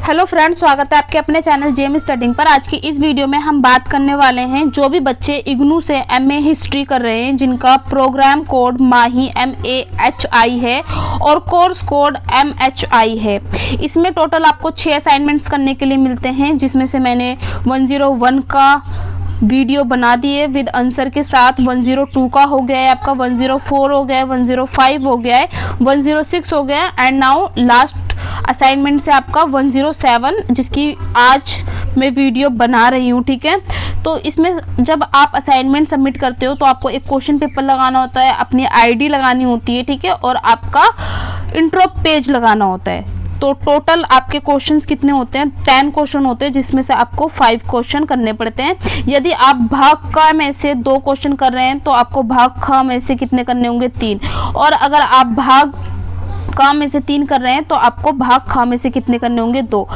Hello friends, स्वागत है आपके अपने चैनल जेएम स्टडिंग पर। आज की इस वीडियो में हम बात करने वाले हैं जो भी बच्चे इग्नू से एमए हिस्ट्री कर रहे हैं, जिनका प्रोग्राम कोड माही MAHI है और कोर्स कोड MHI है। इसमें टोटल आपको 6 असाइनमेंट्स करने के लिए मिलते हैं, जिसमें से मैंने 101 का वीडियो बना दिए विद आंसर के साथ। 102 का हो गया है आपका, 104 हो गया है, 105 हो गया है, 106 हो गया है एंड नाउ लास्ट असाइनमेंट से आपका 107, जिसकी आज मैं वीडियो बना रही हूँ। ठीक है, तो इसमें जब आप असाइनमेंट सबमिट करते हो तो आपको एक क्वेश्चन पेपर लगाना होता है, अपनी ID लगानी होती है, ठीक है, और आपका इंट्रो पेज लगाना होता है। तो टोटल आपके क्वेश्चंस कितने होते हैं? 10 क्वेश्चन होते हैं, जिसमें से आपको 5 क्वेश्चन करने पड़ते हैं। यदि आप भाग क में से 2 क्वेश्चन कर रहे हैं तो आपको भाग ख में से कितने करने होंगे? 3। और अगर आप भाग क में से 3 कर रहे हैं तो आपको भाग ख में से कितने करने होंगे? 2।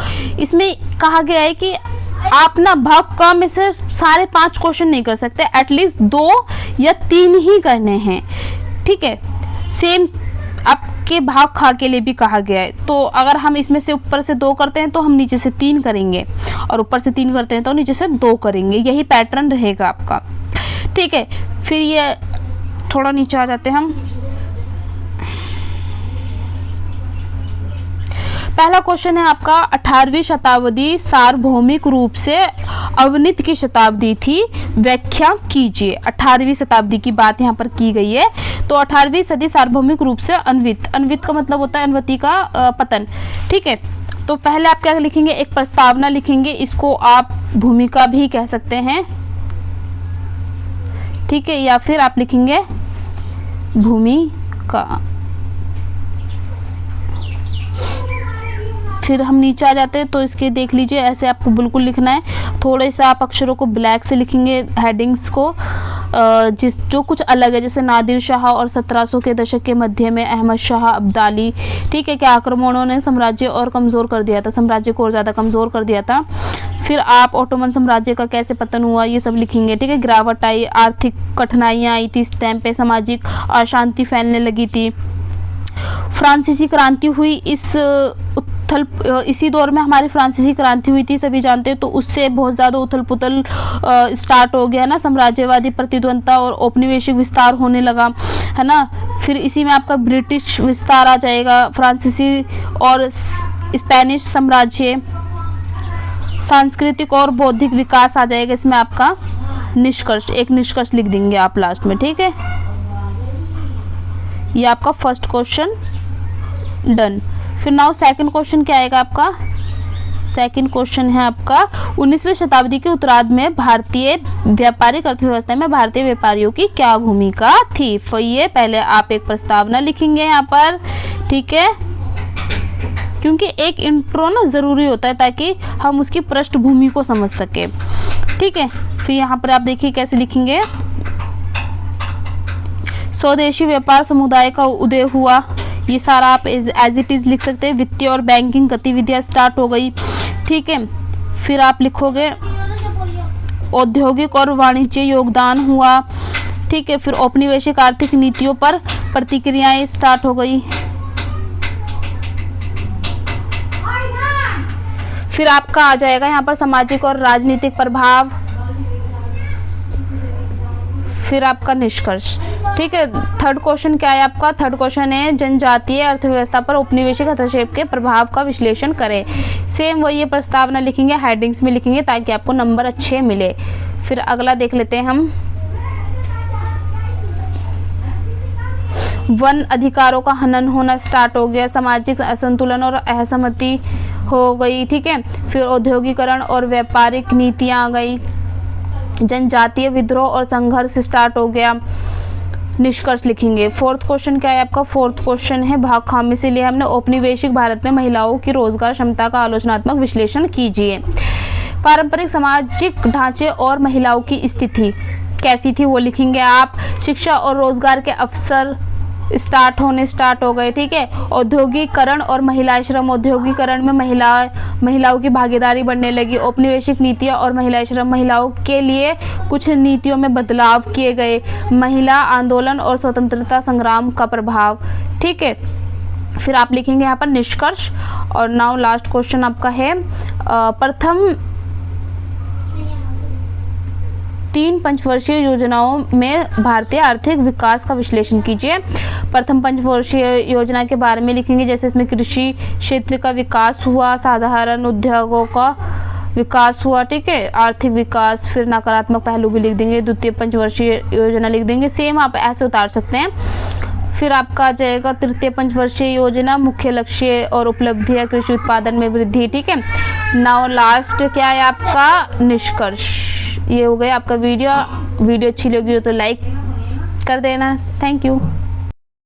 इसमें कहा गया है कि आप ना भाग क में से सारे 5 क्वेश्चन नहीं कर सकते, एटलीस्ट 2 या 3 ही करने हैं। ठीक है, सेम आपके भाग खा के लिए भी कहा गया है। तो अगर हम इसमें से ऊपर से 2 करते हैं तो हम नीचे से 3 करेंगे, और ऊपर से 3 करते हैं तो नीचे से 2 करेंगे। यही पैटर्न रहेगा आपका। ठीक है, फिर ये थोड़ा नीचे आ जाते हैं हम। पहला क्वेश्चन है आपका, 18वीं शताब्दी सार्वभौमिक रूप से अवनीत की शताब्दी थी, व्याख्या कीजिए। 18वीं शताब्दी की बात यहाँ पर की गई है। तो 18वीं सदी सार्वभौमिक रूप से अन्वित, अन्वित का मतलब होता है अनवती का पतन। ठीक है, तो पहले आप क्या लिखेंगे? एक प्रस्तावना लिखेंगे, इसको आप भूमिका भी कह सकते हैं। ठीक है, या फिर आप लिखेंगे भूमिका। फिर हम नीचे आ जाते हैं तो इसके देख लीजिए, ऐसे आपको बिल्कुल लिखना है। थोड़े से आप अक्षरों को ब्लैक से लिखेंगे, हेडिंग्स को जो कुछ अलग है, जैसे नादिर शाह और 1700 के दशक के मध्य में अहमद शाह अब्दाली। ठीक है, क्या आक्रमणों ने साम्राज्य और कमज़ोर कर दिया था, साम्राज्य को और ज़्यादा कमज़ोर कर दिया था। फिर आप ओटोमन साम्राज्य का कैसे पतन हुआ, ये सब लिखेंगे। ठीक है, गिरावट आई, आर्थिक कठिनाइयाँ आई थी, इस टाइम पे सामाजिक अशांति फैलने लगी थी। फ्रांसीसी क्रांति हुई, इसी दौर में हमारी फ्रांसीसी क्रांति हुई थी, सभी जानते हैं। तो उससे बहुत ज़्यादा उथल पुथल स्टार्ट हो गया ना, साम्राज्यवादी प्रतिद्वंदता और औपनिवेशिक विस्तार होने लगा, है ना। फिर इसी में आपका ब्रिटिश विस्तार आ जाएगा, फ्रांसीसी और स्पेनिश साम्राज्य, सांस्कृतिक और बौद्धिक विकास आ जाएगा। इसमें आपका निष्कर्ष, एक निष्कर्ष लिख देंगे आप लास्ट में। ठीक है, ये आपका फर्स्ट क्वेश्चन डन। फिर नाउ सेकंड क्वेश्चन क्या आएगा आपका? सेकंड क्वेश्चन है आपका, 19वीं शताब्दी के उत्तरार्ध में भारतीय व्यापारिक अर्थव्यवस्था में भारतीय व्यापारियों की क्या भूमिका थी? तो ये पहले आप एक प्रस्तावना लिखेंगे यहाँ पर। ठीक है, क्योंकि एक इंट्रो ना ज़रूरी होता है ताकि हम उसकी पृष्ठभूमि को समझ सके। ठीक है, फिर यहाँ पर आप देखिए कैसे लिखेंगे। स्वदेशी व्यापार समुदाय का उदय हुआ, ये सारा आप एज इट इज़ लिख सकते हैं। वित्तीय और बैंकिंग गतिविधियाँ स्टार्ट हो गई। ठीक है, फिर आप लिखोगे औद्योगिक और वाणिज्य योगदान हुआ। ठीक है, फिर औपनिवेशिक आर्थिक नीतियों पर प्रतिक्रियाएं स्टार्ट हो गई। फिर आपका आ जाएगा यहाँ पर सामाजिक और राजनीतिक प्रभाव, फिर आपका निष्कर्ष। ठीक है, थर्ड क्वेश्चन क्या है आपका? थर्ड क्वेश्चन है, जनजातीय अर्थव्यवस्था पर औपनिवेशिक हस्तक्षेप के प्रभाव का विश्लेषण करें। सेम वही प्रस्तावना लिखेंगे, हेडिंग्स में लिखेंगे ताकि आपको नंबर अच्छे मिले। फिर अगला देख लेते हैं हम। वन अधिकारों का हनन होना स्टार्ट हो गया, सामाजिक असंतुलन और असहमति हो गई। ठीक है, फिर औद्योगिकरण और व्यापारिक नीतियाँ आ गई, जनजातीय विद्रोह और संघर्ष स्टार्ट हो गया। निष्कर्ष लिखेंगे। फोर्थ क्वेश्चन क्या है आपका? फोर्थ क्वेश्चन है, भाग ख में से लिए हमने औपनिवेशिक भारत में महिलाओं की रोजगार क्षमता का आलोचनात्मक विश्लेषण कीजिए। पारंपरिक सामाजिक ढांचे और महिलाओं की स्थिति कैसी थी वो लिखेंगे आप। शिक्षा और रोजगार के अवसर स्टार्ट हो गए। ठीक है, औद्योगिकरण और महिला श्रम, औद्योगिकरण में महिलाओं की भागीदारी बढ़ने लगी। औपनिवेशिक नीतियाँ और महिला श्रम, महिलाओं के लिए कुछ नीतियों में बदलाव किए गए। महिला आंदोलन और स्वतंत्रता संग्राम का प्रभाव। ठीक है, फिर आप लिखेंगे यहाँ पर निष्कर्ष। और नाउ लास्ट क्वेश्चन आपका है प्रथम 3 पंचवर्षीय योजनाओं में भारतीय आर्थिक विकास का विश्लेषण कीजिए। प्रथम पंचवर्षीय योजना के बारे में लिखेंगे, जैसे इसमें कृषि क्षेत्र का विकास हुआ, साधारण उद्योगों का विकास हुआ, ठीक है, आर्थिक विकास, फिर नकारात्मक पहलू भी लिख देंगे, द्वितीय पंचवर्षीय योजना लिख देंगे, सेम आप ऐसे उतार सकते हैं। फिर आपका आ जाएगा तृतीय पंचवर्षीय योजना, मुख्य लक्ष्य और उपलब्धियां, कृषि उत्पादन में वृद्धि, ठीक है। नाउ लास्ट क्या है आपका निष्कर्ष। ये हो गया आपका वीडियो अच्छी लगी हो तो लाइक कर देना। Thank you.